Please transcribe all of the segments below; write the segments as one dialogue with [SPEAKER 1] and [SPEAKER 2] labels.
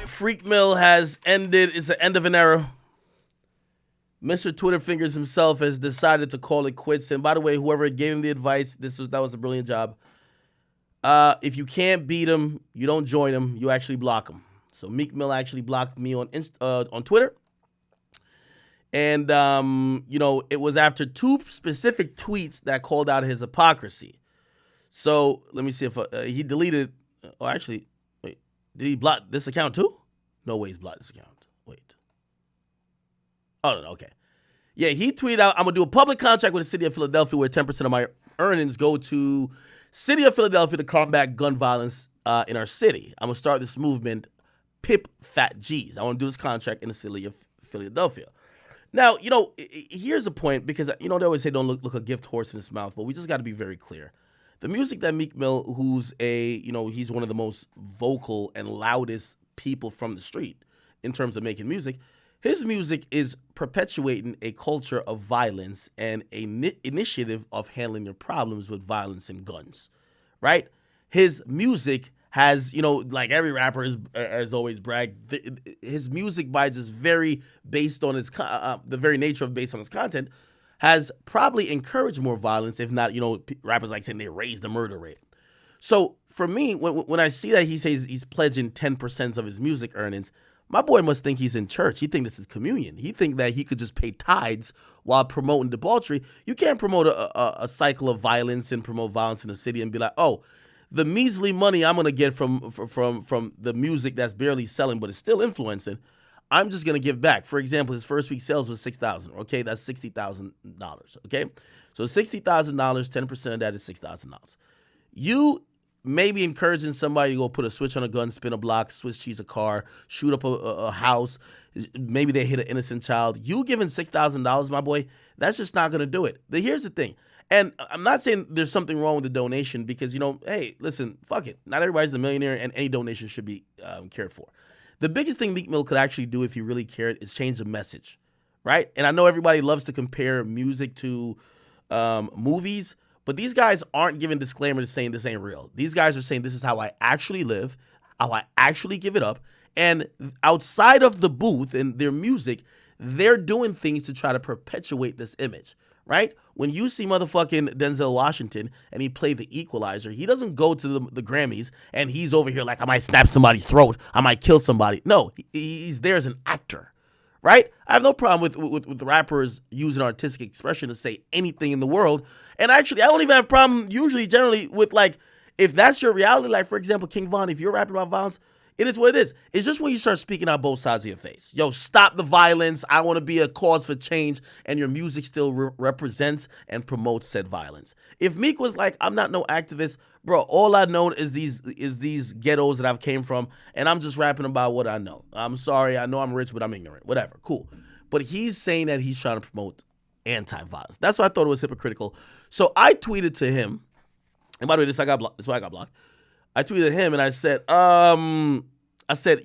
[SPEAKER 1] Freak Mill has ended. It's the end of an era. Mr. Twitter Fingers himself has decided to call it quits. And by the way, whoever gave him the advice, that was a brilliant job. If you can't beat him, you don't join him. You actually block him. So Meek Mill actually blocked me on Twitter. And, it was after two specific tweets that called out his hypocrisy. So let me see if he deleted. Oh, actually, wait. Did he block this account too? No way he's blocked this account. Wait. Oh, no, okay. Yeah, he tweeted out, I'm going to do a public contract with the city of Philadelphia where 10% of my earnings go to city of Philadelphia to combat gun violence in our city. I'm going to start this movement, Pip Fat G's. I want to do this contract in the city of Philadelphia. Now, here's the point, because, they always say don't look a gift horse in his mouth, but we just got to be very clear. The music that Meek Mill, who's he's one of the most vocal and loudest people from the street in terms of making music, his music is perpetuating a culture of violence and an initiative of handling your problems with violence and guns, right? His music has, like every rapper has always bragged, his music by just very based on his, the very nature of based on his content, has probably encouraged more violence, if not, rappers like saying they raised the murder rate. So for me, when I see that he says he's pledging 10% of his music earnings, my boy must think he's in church. He think this is communion. He think that he could just pay tithes while promoting debauchery. You can't promote a cycle of violence and promote violence in the city and be like, oh, the measly money I'm gonna get from the music that's barely selling but is still influencing, I'm just gonna give back. For example, his first week sales was $6,000. Okay, that's $60,000. Okay, so $60,000, 10% of that is $6,000. You maybe encouraging somebody to go put a switch on a gun, spin a block, Swiss cheese a car, shoot up a house. Maybe they hit an innocent child. You giving $6,000, my boy, that's just not going to do it. Here's the thing. And I'm not saying there's something wrong with the donation because, hey, listen, fuck it. Not everybody's a millionaire and any donation should be cared for. The biggest thing Meek Mill could actually do if he really cared is change the message, right? And I know everybody loves to compare music to movies, but these guys aren't giving disclaimers saying this ain't real. These guys are saying this is how I actually live, how I actually give it up. And outside of the booth and their music, they're doing things to try to perpetuate this image, right? When you see motherfucking Denzel Washington and he played the Equalizer, he doesn't go to the Grammys and he's over here like, I might snap somebody's throat, I might kill somebody. No, he's there as an actor. Right? I have no problem with the rappers using artistic expression to say anything in the world. And actually, I don't even have a problem generally with, like, if that's your reality, like, for example, King Von, if you're rapping about violence, it is what it is. It's just when you start speaking out both sides of your face. Yo, stop the violence. I want to be a cause for change. And your music still represents and promotes said violence. If Meek was like, I'm not no activist, bro, all I know is these ghettos that I've came from, and I'm just rapping about what I know. I'm sorry, I know I'm rich, but I'm ignorant. Whatever, cool. But he's saying that he's trying to promote anti-violence. That's why I thought it was hypocritical. So I tweeted to him, and by the way, this is why I got blocked. I tweeted him and I said,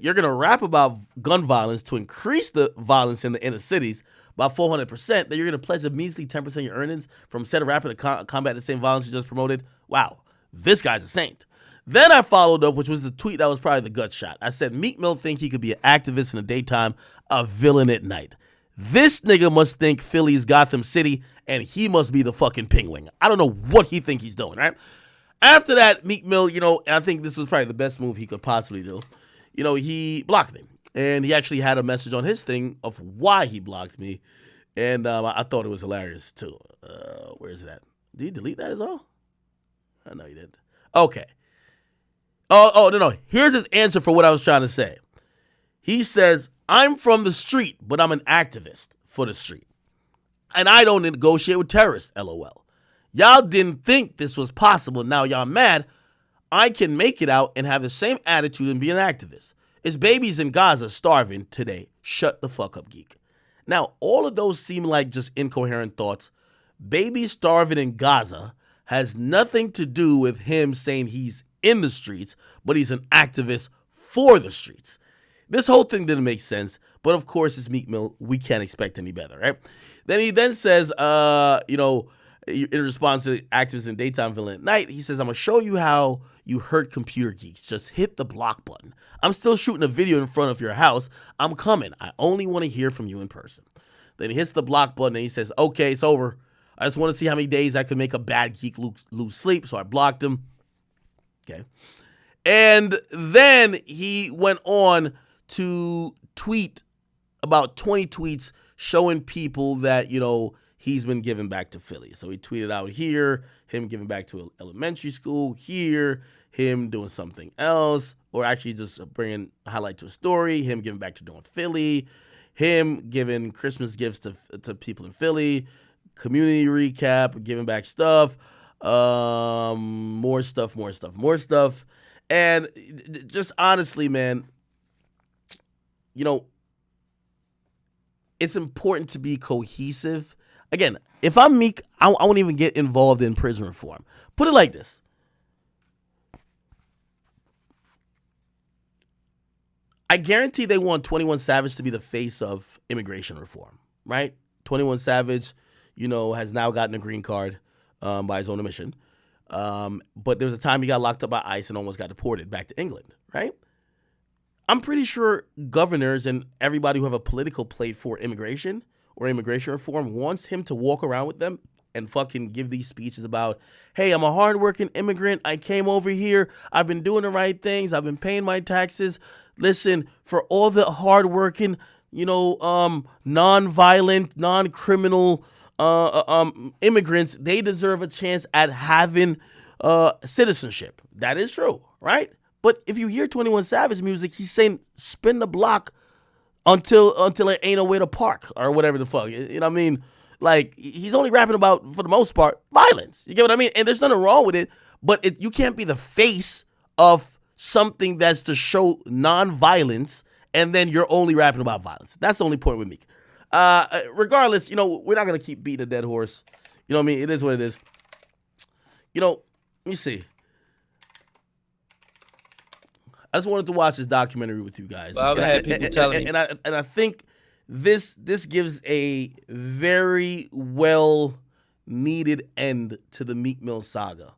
[SPEAKER 1] you're going to rap about gun violence to increase the violence in the inner cities by 400%, that you're going to pledge a measly 10% of your earnings from instead of rapping to combat the same violence you just promoted. Wow, this guy's a saint. Then I followed up, which was the tweet that was probably the gut shot. I said, Meek Mill think he could be an activist in the daytime, a villain at night. This nigga must think Philly's Gotham City and he must be the fucking penguin. I don't know what he think he's doing, right? After that, Meek Mill, and I think this was probably the best move he could possibly do, he blocked me. And he actually had a message on his thing of why he blocked me. And I thought it was hilarious, too. Where is that? Did he delete that as well? I know he didn't. Okay. No. Here's his answer for what I was trying to say. He says, I'm from the street, but I'm an activist for the street. And I don't negotiate with terrorists, LOL. Y'all didn't think this was possible. Now y'all mad. I can make it out and have the same attitude and be an activist. It's babies in Gaza starving today. Shut the fuck up, geek. Now, all of those seem like just incoherent thoughts. Babies starving in Gaza has nothing to do with him saying he's in the streets, but he's an activist for the streets. This whole thing didn't make sense, but of course it's Meek Mill. We can't expect any better, right? Then he says, in response to activists in daytime, villain at night, he says, I'm going to show you how you hurt computer geeks. Just hit the block button. I'm still shooting a video in front of your house. I'm coming. I only want to hear from you in person. Then he hits the block button and he says, okay, it's over. I just want to see how many days I could make a bad geek lose sleep. So I blocked him. Okay. And then he went on to tweet about 20 tweets showing people that, he's been giving back to Philly. So he tweeted out here, him giving back to elementary school, here, him doing something else, or actually just bringing a highlight to a story, him giving back to doing Philly, him giving Christmas gifts to people in Philly, community recap, giving back stuff, more stuff. And just honestly, man, it's important to be cohesive. Again, if I'm Meek, I won't even get involved in prison reform. Put it like this. I guarantee they want 21 Savage to be the face of immigration reform, right? 21 Savage, has now gotten a green card by his own admission. But there was a time he got locked up by ICE and almost got deported back to England, right? I'm pretty sure governors and everybody who have a political plate for immigration or immigration reform wants him to walk around with them and fucking give these speeches about, hey, I'm a hardworking immigrant. I came over here. I've been doing the right things. I've been paying my taxes. Listen, for all the hardworking, non-violent, non-criminal immigrants, they deserve a chance at having citizenship. That is true, right? But if you hear 21 Savage music, he's saying spin the block until it ain't nowhere to park or whatever the fuck. You know what I mean? Like, he's only rapping about, for the most part, violence. You get what I mean? And there's nothing wrong with it, but you can't be the face of something that's to show non-violence and then you're only rapping about violence. That's the only point with Meek. Regardless, we're not going to keep beating a dead horse. You know what I mean? It is what it is. Let me see. I just wanted to watch this documentary with you guys.
[SPEAKER 2] Well, I've had people telling me.
[SPEAKER 1] And I think this gives a very well needed end to the Meek Mill saga.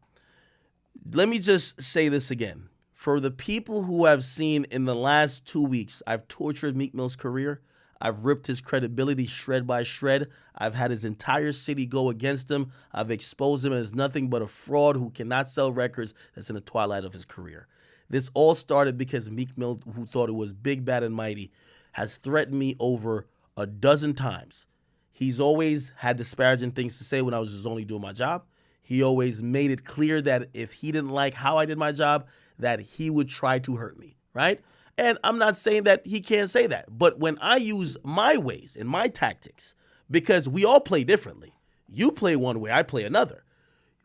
[SPEAKER 1] Let me just say this again. For the people who have seen in the last 2 weeks, I've tortured Meek Mill's career. I've ripped his credibility shred by shred. I've had his entire city go against him. I've exposed him as nothing but a fraud who cannot sell records that's in the twilight of his career. This all started because Meek Mill, who thought it was big, bad, and mighty, has threatened me over a dozen times. He's always had disparaging things to say when I was just only doing my job. He always made it clear that if he didn't like how I did my job, that he would try to hurt me, right? And I'm not saying that he can't say that. But when I use my ways and my tactics, because we all play differently. You play one way, I play another.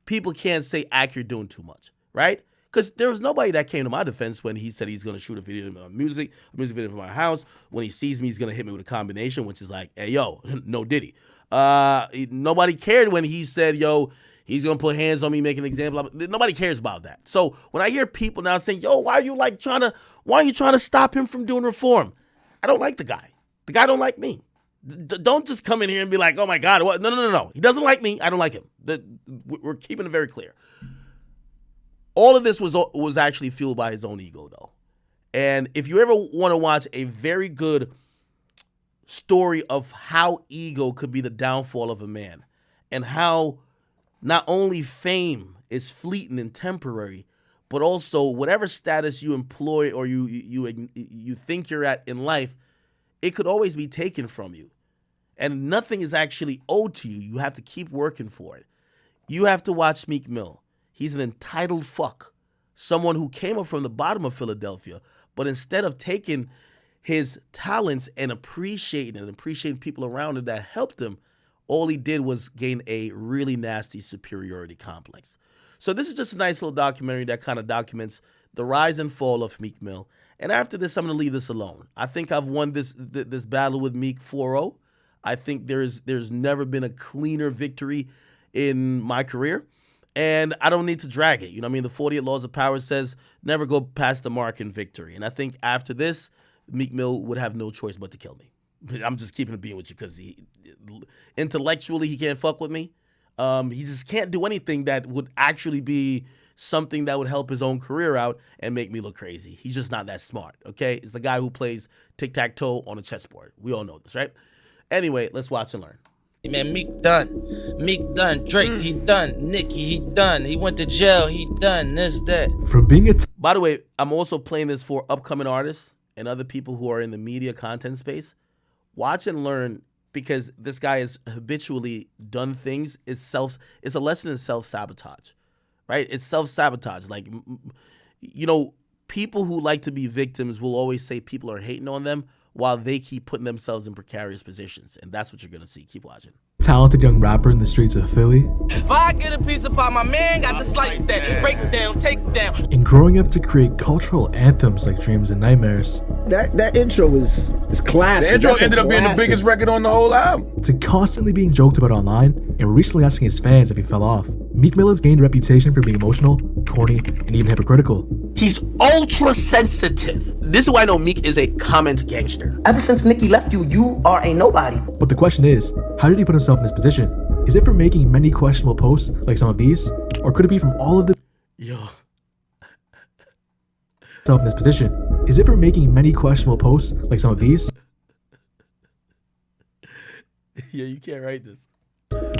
[SPEAKER 1] People can't say, Ak, you're doing too much, right? Because there was nobody that came to my defense when he said he's going to shoot a music video from my house. When he sees me, he's going to hit me with a combination, which is like, hey, yo, no Diddy. Nobody cared when he said, yo, he's going to put hands on me, make an example. Nobody cares about that. So when I hear people now saying, yo, why are you trying to stop him from doing reform? I don't like the guy. The guy don't like me. Don't just come in here and be like, oh my God, what? No. He doesn't like me. I don't like him. We're keeping it very clear. All of this was actually fueled by his own ego, though. And if you ever want to watch a very good story of how ego could be the downfall of a man and how not only fame is fleeting and temporary, but also whatever status you employ or you think you're at in life, it could always be taken from you. And nothing is actually owed to you. You have to keep working for it. You have to watch Meek Mill. He's an entitled fuck. Someone who came up from the bottom of Philadelphia, but instead of taking his talents and appreciating people around him that helped him, all he did was gain a really nasty superiority complex. So this is just a nice little documentary that kind of documents the rise and fall of Meek Mill. And after this, I'm going to leave this alone. I think I've won this battle with Meek 4-0. I think there's never been a cleaner victory in my career. And I don't need to drag it. You know what I mean? The 48 Laws of Power says never go past the mark in victory. And I think after this, Meek Mill would have no choice but to kill me. I'm just keeping it being with you because intellectually he can't fuck with me. He just can't do anything that would actually be something that would help his own career out and make me look crazy. He's just not that smart, okay? It's the guy who plays tic-tac-toe on a chessboard. We all know this, right? Anyway, let's watch and learn.
[SPEAKER 2] Man, Meek done. Drake, he done. Nicki, he done. He went to jail, he done. This, that.
[SPEAKER 3] From being a
[SPEAKER 1] By the way, I'm also playing this for upcoming artists and other people who are in the media content space. Watch and learn, because this guy has habitually done things. It's a lesson in self-sabotage, right? It's self-sabotage. Like, you know, people who like to be victims will always say people are hating on them while they keep putting themselves in precarious positions. And that's what you're going to see. Keep watching.
[SPEAKER 3] talented young rapper in the streets of Philly,
[SPEAKER 2] If I get a piece of pie, my man got to slice that. Break down, take down.
[SPEAKER 3] and growing up to create cultural anthems like Dreams and Nightmares,
[SPEAKER 4] That intro is classic.
[SPEAKER 5] The intro
[SPEAKER 4] That's a
[SPEAKER 5] ended up being the
[SPEAKER 4] classic.
[SPEAKER 5] biggest record on the whole album.
[SPEAKER 3] to constantly being joked about online and recently asking his fans if he fell off. Meek Mill has gained a reputation for being emotional, corny, and even hypocritical.
[SPEAKER 1] He's ultra sensitive. This is why I know Meek is a comment gangster.
[SPEAKER 6] Ever since Nicki left you, you are a nobody.
[SPEAKER 3] But the question is, how did he put himself in this position? Is it for making many questionable posts like some of these? Or could it be from all of the
[SPEAKER 1] Yo.
[SPEAKER 3] himself in this position? Is it for making many questionable posts like some of these?
[SPEAKER 1] Yeah, you can't write this.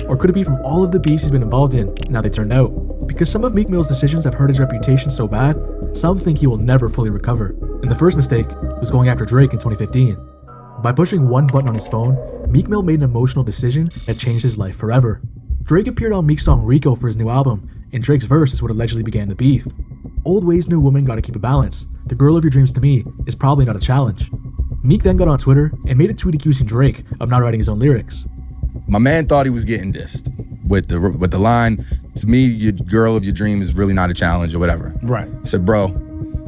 [SPEAKER 3] Or could it be from all of the beefs he's been involved in and how they turned out? Because some of Meek Mill's decisions have hurt his reputation so bad, some think he will never fully recover. And the first mistake was going after Drake in 2015. By pushing one button on his phone, Meek Mill made an emotional decision that changed his life forever. Drake appeared on Meek's song Rico for his new album, and Drake's verse is what allegedly began the beef. Old ways, new woman, gotta keep a balance. The girl of your dreams to me is probably not a challenge. Meek then got on Twitter and made a tweet accusing Drake of not writing his own lyrics.
[SPEAKER 5] My man thought he was getting dissed with the line, to me, your girl of your dream is really not a challenge or whatever.
[SPEAKER 3] Right.
[SPEAKER 5] I said, bro,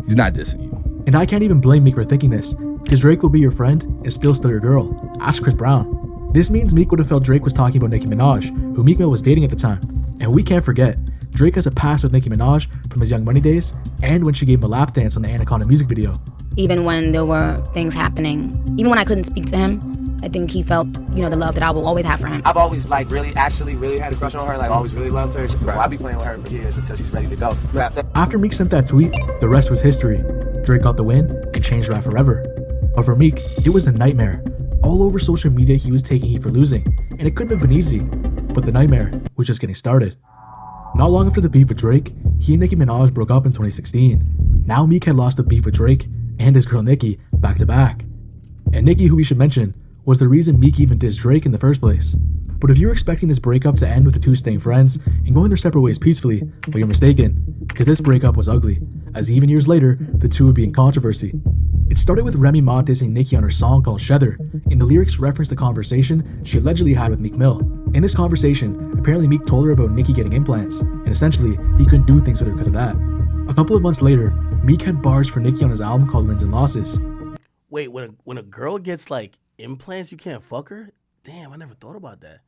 [SPEAKER 5] he's not dissing you.
[SPEAKER 3] And I can't even blame Meek for thinking this, because Drake will be your friend and still your girl. Ask Chris Brown. This means Meek would have felt Drake was talking about Nicki Minaj, who Meek Mill was dating at the time. And we can't forget, Drake has a past with Nicki Minaj from his Young Money days and when she gave him a lap dance on the Anaconda music video.
[SPEAKER 7] Even when there were things happening, even when I couldn't speak to him, I think he felt, the love that I will always have for him.
[SPEAKER 8] I've always really had a crush on her, always really loved her. So I'll be playing with her for years until she's ready to go.
[SPEAKER 3] After Meek sent that tweet, the rest was history. Drake got the win and changed rap forever. But for Meek, it was a nightmare. All over social media he was taking heat for losing, and it couldn't have been easy. But the nightmare was just getting started. Not long after the beef with Drake, he and Nicki Minaj broke up in 2016. Now Meek had lost the beef with Drake and his girl Nicki back to back. And Nicki, who we should mention, was the reason Meek even dissed Drake in the first place. But if you're expecting this breakup to end with the two staying friends and going their separate ways peacefully, well, you're mistaken, because this breakup was ugly, as even years later, the two would be in controversy. It started with Remy Ma dissing Nicki on her song called Shether, and the lyrics referenced the conversation she allegedly had with Meek Mill. In this conversation, apparently Meek told her about Nicki getting implants, and essentially, he couldn't do things with her because of that. A couple of months later, Meek had bars for Nicki on his album called Wins and Losses.
[SPEAKER 1] Wait, when a girl gets implants, you can't fuck her? Damn, I never thought about that.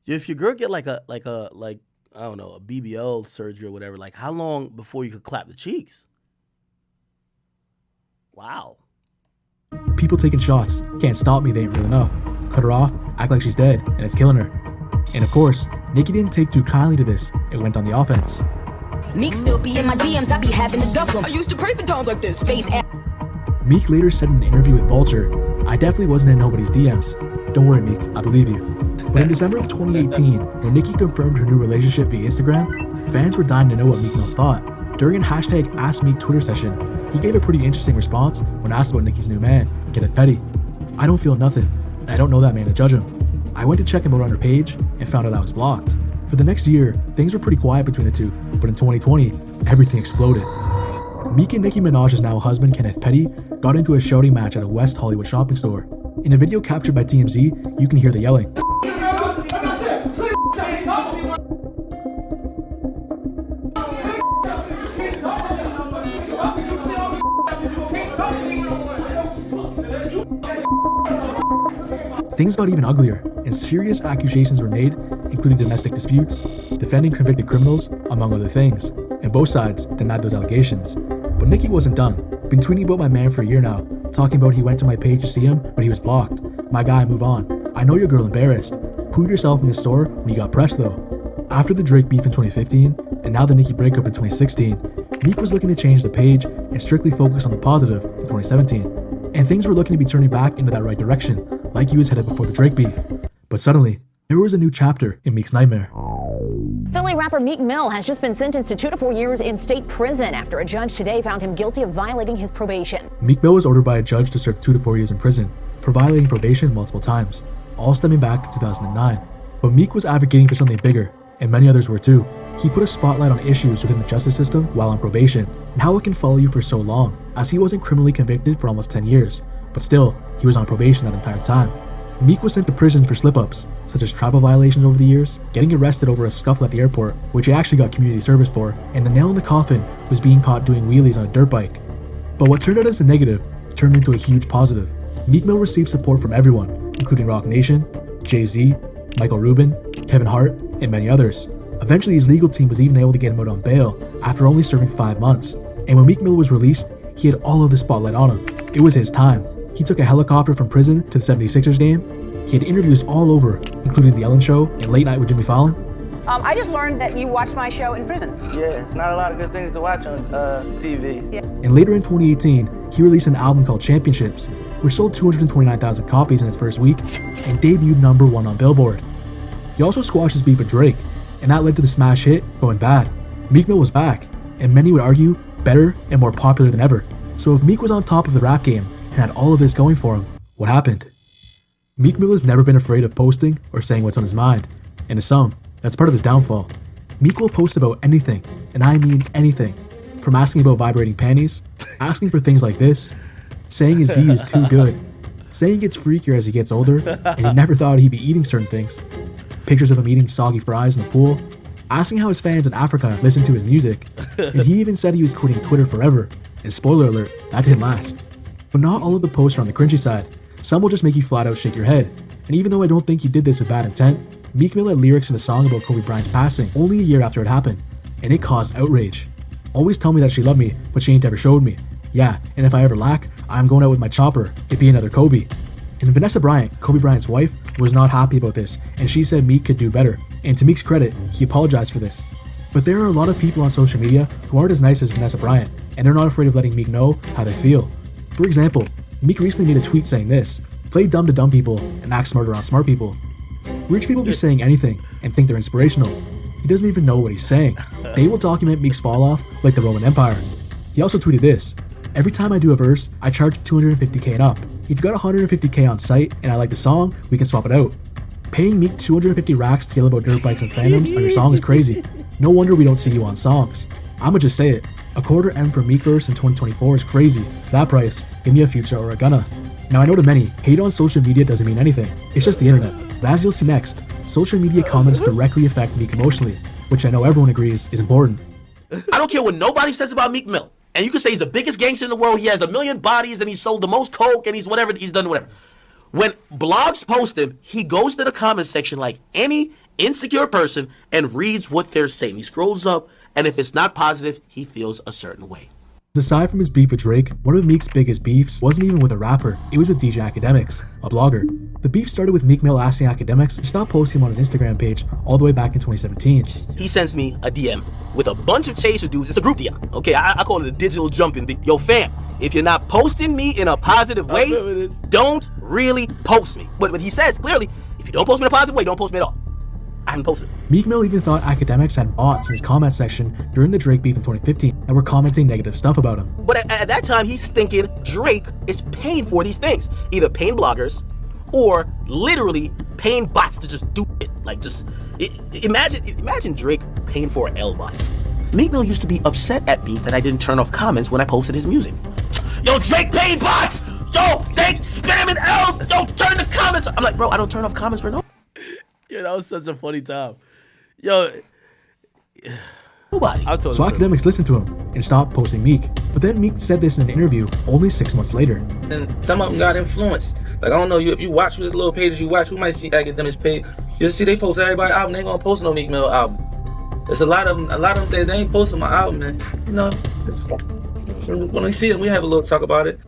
[SPEAKER 1] If your girl get I don't know, a BBL surgery or whatever, how long before you could clap the cheeks? Wow.
[SPEAKER 3] People taking shots. Can't stop me, they ain't real enough. Cut her off, act like she's dead, and it's killing her. And of course, Nicki didn't take too kindly to this. It went on the offense.
[SPEAKER 9] Meek still be in my DMs, I be having to duck 'em. I used to pray for times like this. Face ass.
[SPEAKER 3] Meek later said in an interview with Vulture, "I definitely wasn't in nobody's DMs. Don't worry, Meek, I believe you." But in December of 2018, when Nicki confirmed her new relationship via Instagram, fans were dying to know what Meek Mill thought. During a hashtag AskMeek Twitter session, he gave a pretty interesting response when asked about Nicki's new man, Kenneth Petty. "I don't feel nothing, and I don't know that man to judge him. I went to check him out on her page and found out I was blocked." For the next year, things were pretty quiet between the two, but in 2020, everything exploded. Meek and Nicki Minaj's now husband, Kenneth Petty, got into a shouting match at a West Hollywood shopping store. In a video captured by TMZ, you can hear the yelling. Things got even uglier, and serious accusations were made, including domestic disputes, defending convicted criminals, among other things, and both sides denied those allegations. But Nicki wasn't done. Been tweeting about my man for a year now, talking about he went to my page to see him, but he was blocked. My guy, move on. I know your girl embarrassed. proved yourself in the store when you got pressed though. After the Drake beef in 2015, and now the Nicki breakup in 2016, Meek was looking to change the page and strictly focus on the positive in 2017. And things were looking to be turning back into that right direction, like he was headed before the Drake beef. But suddenly, there was a new chapter in Meek's nightmare.
[SPEAKER 10] Philly rapper Meek Mill has just been sentenced to 2 to 4 years in state prison after a judge today found him guilty of violating his probation.
[SPEAKER 3] Meek Mill was ordered by a judge to serve 2 to 4 years in prison for violating probation multiple times, all stemming back to 2009. But Meek was advocating for something bigger, and many others were too. He put a spotlight on issues within the justice system while on probation, and how it can follow you for so long, as he wasn't criminally convicted for almost 10 years, but still, he was on probation that entire time. Meek was sent to prison for slip-ups, such as travel violations over the years, getting arrested over a scuffle at the airport, which he actually got community service for, and the nail in the coffin was being caught doing wheelies on a dirt bike. But what turned out as a negative turned into a huge positive. Meek Mill received support from everyone, including Roc Nation, Jay-Z, Michael Rubin, Kevin Hart, and many others. Eventually, his legal team was even able to get him out on bail after only serving 5 months. And when Meek Mill was released, he had all of the spotlight on him. It was his time. He took a helicopter from prison to the 76ers game. He had interviews all over, including The Ellen Show and Late Night with Jimmy Fallon.
[SPEAKER 11] I just learned that you watched my show in prison.
[SPEAKER 12] Yeah, it's not a lot of good things to watch on TV.
[SPEAKER 11] Yeah.
[SPEAKER 3] And later in 2018, he released an album called Championships, which sold 229,000 copies in its first week and debuted #1 on Billboard. He also squashed his beef with Drake, and that led to the smash hit Going Bad. Meek Mill was back, and many would argue better and more popular than ever. So if Meek was on top of the rap game and had all of this going for him, what happened? Meek Mill has never been afraid of posting or saying what's on his mind, and to some, that's part of his downfall. Meek will post about anything, and I mean anything, from asking about vibrating panties, asking for things like this, saying his D is too good, saying he gets freakier as he gets older, and he never thought he'd be eating certain things, pictures of him eating soggy fries in the pool, asking how his fans in Africa listen to his music, and he even said he was quitting Twitter forever, and spoiler alert, that didn't last. But not all of the posts are on the cringy side. Some will just make you flat out shake your head, and even though I don't think he did this with bad intent, Meek Mill had lyrics in a song about Kobe Bryant's passing only a year after it happened, and it caused outrage. Always tell me that she loved me, but she ain't ever showed me. Yeah, and if I ever lack, I'm going out with my chopper, it be another Kobe. And Vanessa Bryant, Kobe Bryant's wife, was not happy about this, and she said Meek could do better. And to Meek's credit, he apologized for this. But there are a lot of people on social media who aren't as nice as Vanessa Bryant, and they're not afraid of letting Meek know how they feel. For example, Meek recently made a tweet saying this: play dumb to dumb people and act smarter on smart people. Rich people be saying anything and think they're inspirational. He doesn't even know what he's saying. They will document Meek's fall off like the Roman Empire. He also tweeted this: every time I do a verse, I charge $250K and up. If you got $150K on site and I like the song, we can swap it out. Paying Meek 250 racks to yell about dirt bikes and fandoms on your song is crazy. No wonder we don't see you on songs. I'ma just say it. A $250,000 for Meek verse in 2024 is crazy. For that price, give me a Future or a Gunna. Now I know to many, hate on social media doesn't mean anything. It's just the internet. But as you'll see next, social media comments directly affect Meek emotionally, which I know everyone agrees is important.
[SPEAKER 13] I don't care what nobody says about Meek Mill. And you can say he's the biggest gangster in the world, he has 1 million bodies, and he sold the most coke, and he's whatever, he's done whatever. When blogs post him, he goes to the comment section like any insecure person and reads what they're saying. He scrolls up, and if it's not positive, he feels a certain way.
[SPEAKER 3] Aside from his beef with Drake, one of Meek's biggest beefs wasn't even with a rapper, it was with DJ Akademiks, a blogger. The beef started with Meek Mill asking Akademiks to stop posting him on his Instagram page all the way back in 2017.
[SPEAKER 13] He sends me a DM with a bunch of chaser dudes. It's a group DM, okay? I call it a digital jumping. Yo, fam, if you're not posting me in a positive way, don't really post me. But he says clearly, if you don't post me in a positive way, don't post me at all. I haven't posted it.
[SPEAKER 3] Meek Mill even thought Akademiks had bots in his comment section during the Drake beef in 2015 that were commenting negative stuff about him.
[SPEAKER 13] But at that time, he's thinking Drake is paying for these things. Either paying bloggers or literally paying bots to just do it. Like imagine Drake paying for L-bots. Meek Mill used to be upset at me that I didn't turn off comments when I posted his music. Yo, Drake paying bots! Yo, they spamming L's! Yo, turn the comments! I'm like, bro, I don't turn off comments for no.
[SPEAKER 1] Yeah, that was such a funny time. Yo,
[SPEAKER 13] nobody.
[SPEAKER 3] So Akademiks listened to him and stopped posting Meek. But then Meek said this in an interview only 6 months later.
[SPEAKER 2] And some of them got influence. Like, I don't know, if you watch this little pages you watch, you might see Akademiks page. You'll see they post everybody's album. They ain't gonna post no Meek Mill album. There's a lot of them, they ain't posting my album, man. You know, when we see them, we have a little talk about it.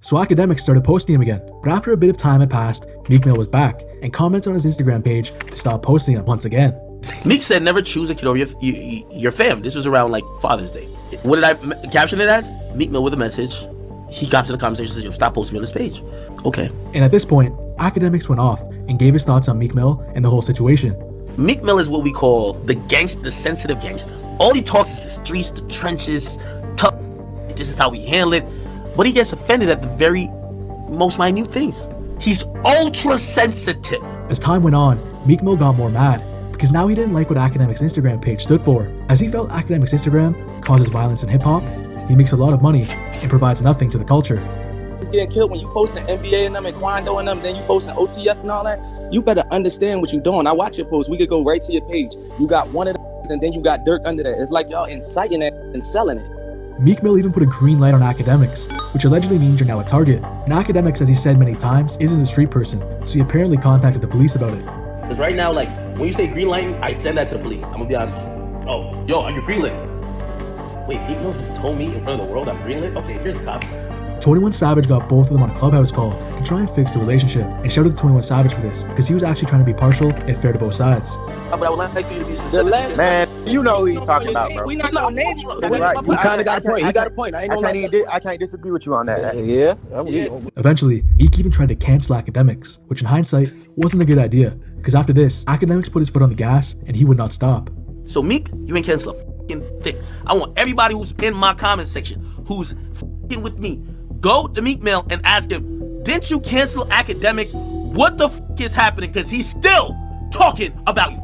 [SPEAKER 3] So Akademiks started posting him again. But after a bit of time had passed, Meek Mill was back and commented on his Instagram page to stop posting him once again.
[SPEAKER 13] Meek said never choose a kid over your fam. This was around like Father's Day. What did I caption it as? Meek Mill with a message. He got to the conversation and said, yo, stop posting me on this page. Okay.
[SPEAKER 3] And at this point, Akademiks went off and gave his thoughts on Meek Mill and the whole situation.
[SPEAKER 13] Meek Mill is what we call the sensitive gangster. All he talks is the streets, the trenches, tough. This is how we handle it. But he gets offended at the very most minute things. He's ultra sensitive.
[SPEAKER 3] As time went on, Meek Mill got more mad because now he didn't like what Akademiks' Instagram page stood for. As he felt Akademiks' Instagram causes violence in hip-hop, he makes a lot of money and provides nothing to the culture.
[SPEAKER 2] It's getting killed when you posting NBA and them and Kwando and them, then you posting OTF and all that. You better understand what you're doing. I watch your post. We could go right to your page. You got one of them and then you got Dirk under that. It's like y'all inciting it and selling it.
[SPEAKER 3] Meek Mill even put a green light on Akademiks, which allegedly means you're now a target. And Akademiks, as he said many times, isn't a street person, so he apparently contacted the police about it.
[SPEAKER 13] Because right now, like, when you say green light, I send that to the police. I'm gonna be honest with you. Oh, yo, are you green lit? Wait, Meek Mill just told me in front of the world I'm green lit? Okay, here's the cops.
[SPEAKER 3] 21 Savage got both of them on a Clubhouse call to try and fix the relationship, and shouted to 21 Savage for this, because he was actually trying to be partial and fair to both sides.
[SPEAKER 13] But I would like you to be specific.
[SPEAKER 8] Man, you know who he's talking about, bro.
[SPEAKER 2] We not gonna name you.
[SPEAKER 8] Right.
[SPEAKER 4] He kind of got a point. He got a point. I
[SPEAKER 8] can't disagree with you on that. Yeah.
[SPEAKER 3] Eventually, Meek even tried to cancel Akademiks, which in hindsight wasn't a good idea, because after this, Akademiks put his foot on the gas and he would not stop.
[SPEAKER 13] So Meek, you ain't cancel a f***ing thing. I want everybody who's in my comment section, who's f***ing with me, go to Meek Mill and ask him, didn't you cancel Akademiks? What the f*** is happening? Because he's still talking about you.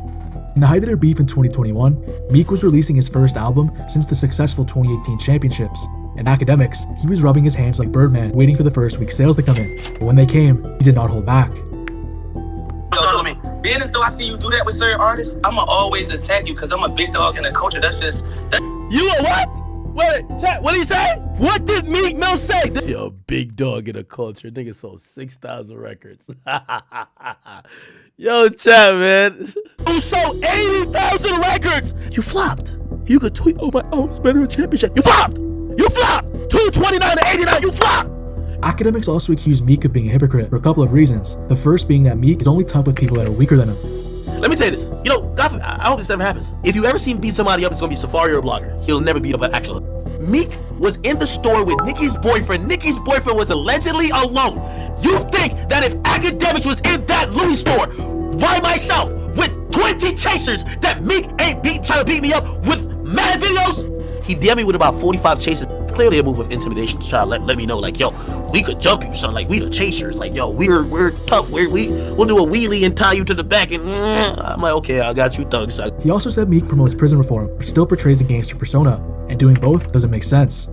[SPEAKER 3] In the height of their beef in 2021, Meek was releasing his first album since the successful 2018 championships. And Akademiks, he was rubbing his hands like Birdman, waiting for the first week's sales to come in. But when they came, he did not hold back.
[SPEAKER 2] Being as though I see you do that with certain artists, I'ma always attack you because I'm a big dog in the culture. That's just...
[SPEAKER 1] You a what? Wait, chat, what did he say? What did Meek Mill say? Yo, big dog in the culture. Nigga sold 6,000 records. Yo, chat, man. You sold 80,000 records. You flopped. You could tweet, oh, my album's better than championship. You flopped. You flopped. 229 to 89, you flopped.
[SPEAKER 3] Akademiks also accused Meek of being a hypocrite for a couple of reasons. The first being that Meek is only tough with people that are weaker than him.
[SPEAKER 13] Let me tell you this. You know, God, I hope this never happens. If you ever see him beat somebody up, it's gonna be Safari or a blogger. He'll never beat up an actual. Meek was in the store with Nicki's boyfriend. Nicki's boyfriend was allegedly alone. You think that if Akademiks was in that Louis store by myself with 20 chasers that Meek ain't trying to beat me up with mad videos? He DM'd me with about 45 chasers. It's clearly a move of intimidation to try to let me know, like, yo, we could jump you, son. Like, we the chasers. Like, yo, we're tough. We'll do a wheelie and tie you to the back. And I'm like, okay, I got you, thugs.
[SPEAKER 3] He also said Meek promotes prison reform, but still portrays a gangster persona, and doing both doesn't make sense.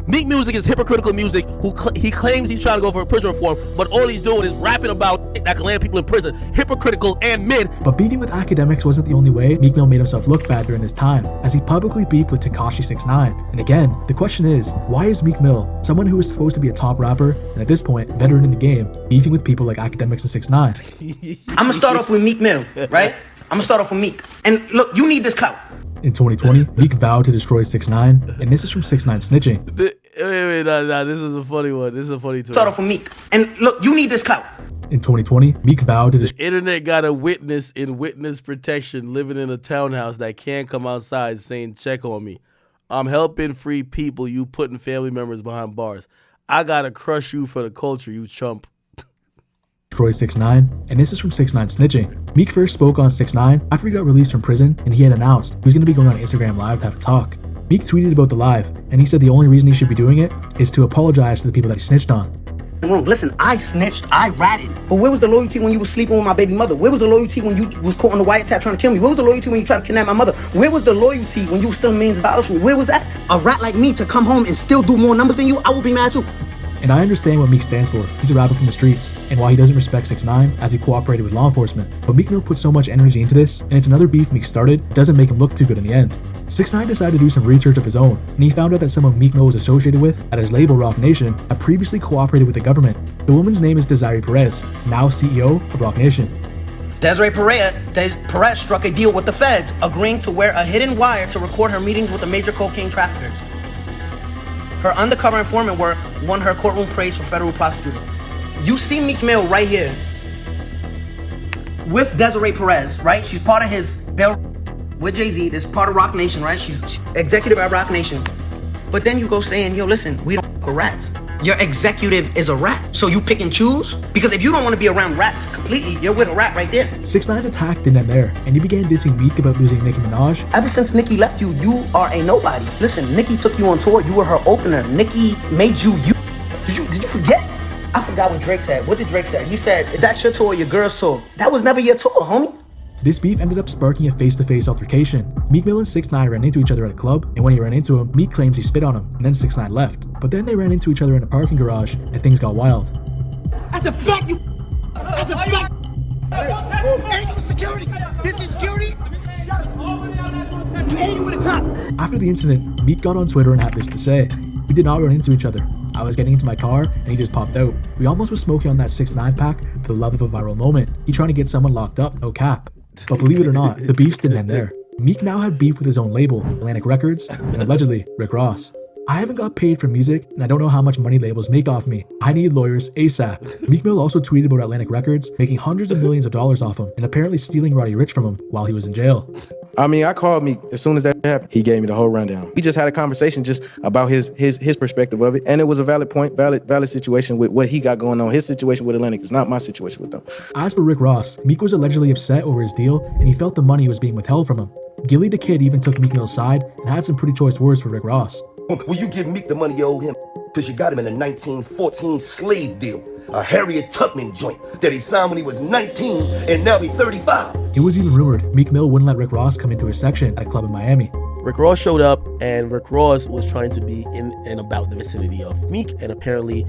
[SPEAKER 1] Meek music is hypocritical music. He claims he's trying to go for prison reform, but all he's doing is rapping about that can land people in prison. Hypocritical and mid.
[SPEAKER 3] But beefing with Akademiks wasn't the only way Meek Mill made himself look bad during this time, as he publicly beefed with Tekashi 6ix9ine. And again, the question is, why is Meek Mill, someone who is supposed to be a top rapper, and at this point, veteran in the game, beefing with people like Akademiks and 6ix9ine?
[SPEAKER 6] I'm gonna start off with Meek Mill, right? I'm gonna start off with Meek. And look, you need this clout.
[SPEAKER 3] In 2020, Meek vowed to destroy 6ix9ine, and this is from 6ix9ine snitching.
[SPEAKER 1] Wait, no, this is a funny one. This is a funny tweet.
[SPEAKER 6] Start off with Meek. And look, you need this clout.
[SPEAKER 3] In 2020, Meek vowed to
[SPEAKER 1] The internet got a witness in witness protection living in a townhouse that can't come outside saying, check on me. I'm helping free people, you putting family members behind bars. I gotta crush you for the culture, you chump.
[SPEAKER 3] destroy 6ix9ine, and this is from 6ix9ine snitching. Meek first spoke on 6ix9ine after he got released from prison, and he had announced he was going to be going on Instagram Live to have a talk. Meek tweeted about the live, and he said the only reason he should be doing it is to apologize to the people that he snitched on.
[SPEAKER 6] Listen, I snitched, I ratted. But where was the loyalty when you was sleeping with my baby mother? Where was the loyalty when you was caught on the wiretap trying to kill me? Where was the loyalty when you tried to kidnap my mother? Where was the loyalty when you were stealing millions of dollars from me? Where was that? A rat like me to come home and still do more numbers than you, I will be mad too.
[SPEAKER 3] And I understand what Meek stands for. He's a rapper from the streets, and why he doesn't respect 6ix9ine as he cooperated with law enforcement. But Meek Mill put so much energy into this, and it's another beef Meek started, it doesn't make him look too good in the end. 6ix9ine decided to do some research of his own, and he found out that someone Meek Mill was associated with at his label Roc Nation had previously cooperated with the government. The woman's name is Desiree Perez, now CEO of Roc Nation.
[SPEAKER 6] Desiree Perez struck a deal with the feds, agreeing to wear a hidden wire to record her meetings with the major cocaine traffickers. Her undercover informant work won her courtroom praise for federal prosecutors. You see Meek Mill right here with Desiree Perez, right? She's part of his bail with Jay-Z. This is part of Rock Nation, right? She's executive at Rock Nation. But then you go saying, yo, listen, we don't fuck with rats. Your executive is a rat. So you pick and choose? Because if you don't want to be around rats completely, you're with a rat right there.
[SPEAKER 3] 6ix9ine's attack didn't end there, and he began dissing Meek about losing Nicki Minaj.
[SPEAKER 6] Ever since Nicki left you, you are a nobody. Listen, Nicki took you on tour. You were her opener. Nicki made you. Did you forget? I forgot what Drake said. What did Drake say? He said, is that your tour or your girl's tour? That was never your tour, homie.
[SPEAKER 3] This beef ended up sparking a face-to-face altercation. Meek Mill and 6ix9ine ran into each other at a club, and when he ran into him, Meek claims he spit on him, and then 6ix9ine left. But then they ran into each other in a parking garage, and things got wild.
[SPEAKER 14] That's a fact, you. That's a fact. Ain't no security. This is security. Hey, you with a cop.
[SPEAKER 3] After the incident, Meek got on Twitter and had this to say. We did not run into each other. I was getting into my car and he just popped out. We almost was smoking on that 6ix9ine pack to the love of a viral moment. He trying to get someone locked up, no cap. But believe it or not, the beefs didn't end there. Meek now had beef with his own label, Atlantic Records, and allegedly Rick Ross. I haven't got paid for music, and I don't know how much money labels make off me. I need lawyers ASAP. Meek Mill also tweeted about Atlantic Records making hundreds of millions of dollars off him and apparently stealing Roddy Ricch from him while he was in jail.
[SPEAKER 15] I mean, I called Meek as soon as that happened. He gave me the whole rundown. We just had a conversation just about his perspective of it, and it was a valid point, valid situation with what he got going on. His situation with Atlantic is not my situation with them.
[SPEAKER 3] As for Rick Ross, Meek was allegedly upset over his deal, and he felt the money was being withheld from him. Gilly the Kid even took Meek Mill's side and had some pretty choice words for Rick Ross.
[SPEAKER 16] Will you give Meek the money you owe him? Because you got him in a 1914 slave deal. A Harriet Tubman joint that he signed when he was 19 and now he's 35.
[SPEAKER 3] It was even rumored Meek Mill wouldn't let Rick Ross come into his section at a club in Miami.
[SPEAKER 1] Rick Ross showed up, and Rick Ross was trying to be in and about the vicinity of Meek, and apparently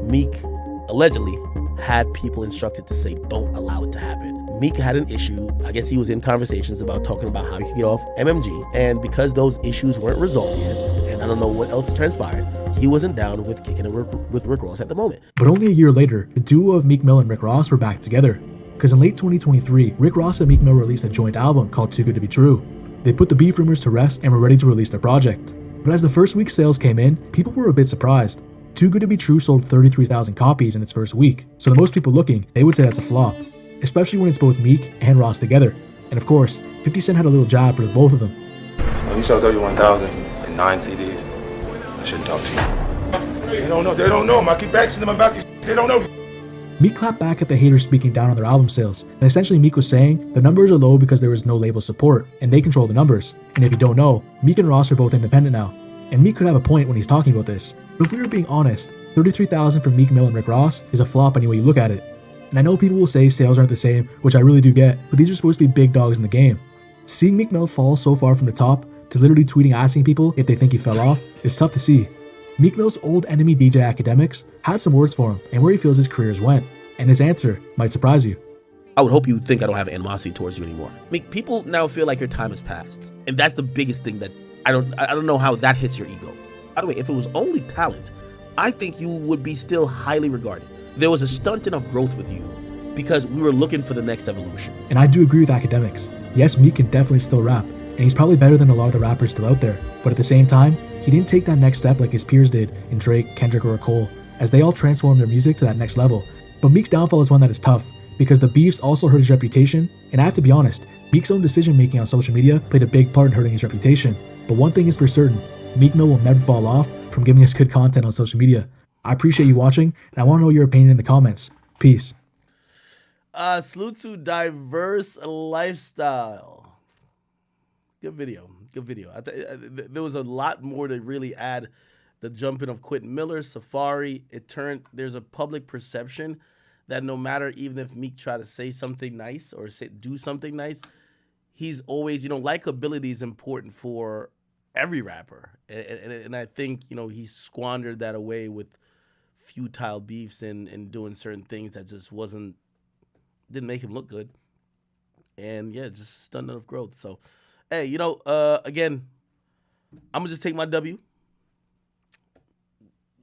[SPEAKER 1] Meek allegedly had people instructed to say, don't allow it to happen. Meek had an issue. I guess he was in conversations about talking about how he could get off MMG, and because those issues weren't resolved yet, and I don't know what else transpired, he wasn't down with kicking it with Rick Ross at the moment.
[SPEAKER 3] But only a year later, the duo of Meek Mill and Rick Ross were back together. Because in late 2023, Rick Ross and Meek Mill released a joint album called Too Good To Be True. They put the beef rumors to rest and were ready to release their project. But as the first week's sales came in, people were a bit surprised. Too Good To Be True sold 33,000 copies in its first week, so to most people looking, they would say that's a flop. Especially when it's both Meek and Ross together. And of course, 50 Cent had a little jab for the both of them.
[SPEAKER 17] When you sold 31,000 and 9 CDs, I shouldn't talk to you. They don't know. I keep asking them about these. They don't know.
[SPEAKER 3] Meek clapped back at the haters speaking down on their album sales, and essentially Meek was saying the numbers are low because there was no label support, and they control the numbers. And if you don't know, Meek and Ross are both independent now. And Meek could have a point when he's talking about this. But if we were being honest, 33,000 for Meek Mill and Rick Ross is a flop any way you look at it. And I know people will say sales aren't the same, which I really do get, but these are supposed to be big dogs in the game. Seeing Meek Mill fall so far from the top to literally tweeting asking people if they think he fell off is tough to see. Meek Mill's old enemy DJ Akademiks had some words for him and where he feels his career has went, and his answer might surprise you.
[SPEAKER 1] I would hope you think I don't have animosity towards you anymore. I mean, people now feel like your time has passed, and that's the biggest thing that I don't know how that hits your ego. By the way, if it was only talent, I think you would be still highly regarded. There was a stunting of growth with you because we were looking for the next evolution.
[SPEAKER 3] And I do agree with Akademiks. Yes, Meek can definitely still rap, and he's probably better than a lot of the rappers still out there. But at the same time, he didn't take that next step like his peers did in Drake, Kendrick, or Cole, as they all transformed their music to that next level. But Meek's downfall is one that is tough, because the beefs also hurt his reputation, and I have to be honest, Meek's own decision-making on social media played a big part in hurting his reputation. But one thing is for certain, Meek Mill will never fall off from giving us good content on social media. I appreciate you watching, and I want to know your opinion in the comments. Peace.
[SPEAKER 1] Salute to Diverse Lifestyle. Good video. There was a lot more to really add. The jumping of Quentin Miller, Safari, there's a public perception that no matter, even if Meek try to say something nice or do something nice, he's always, likability is important for every rapper. And I think, he squandered that away with futile beefs and doing certain things that just didn't make him look good. And yeah, just stunning of growth. So, hey, again, I'm gonna just take my W.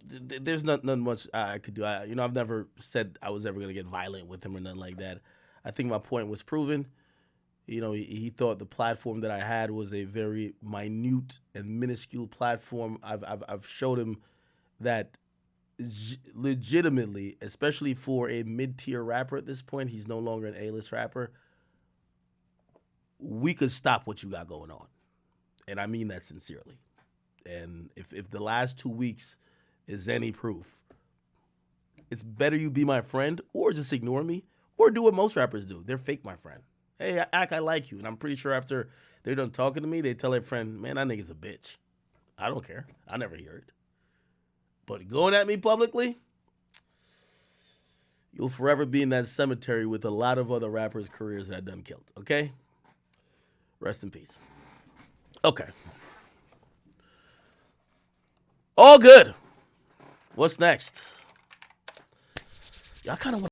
[SPEAKER 1] There's nothing much I could do. I've never said I was ever gonna get violent with him or nothing like that. I think my point was proven. You know, he thought the platform that I had was a very minute and minuscule platform. I've showed him that legitimately, especially for a mid-tier rapper at this point, he's no longer an A-list rapper. We could stop what you got going on. And I mean that sincerely. And if the last 2 weeks is any proof, it's better you be my friend or just ignore me or do what most rappers do. They're fake my friend. Hey, act I like you. And I'm pretty sure after they're done talking to me, they tell their friend, man, that nigga's a bitch. I don't care. I never hear it. But going at me publicly, you'll forever be in that cemetery with a lot of other rappers' careers that I done killed, okay? Rest in peace. Okay. All good. What's next? Y'all kind of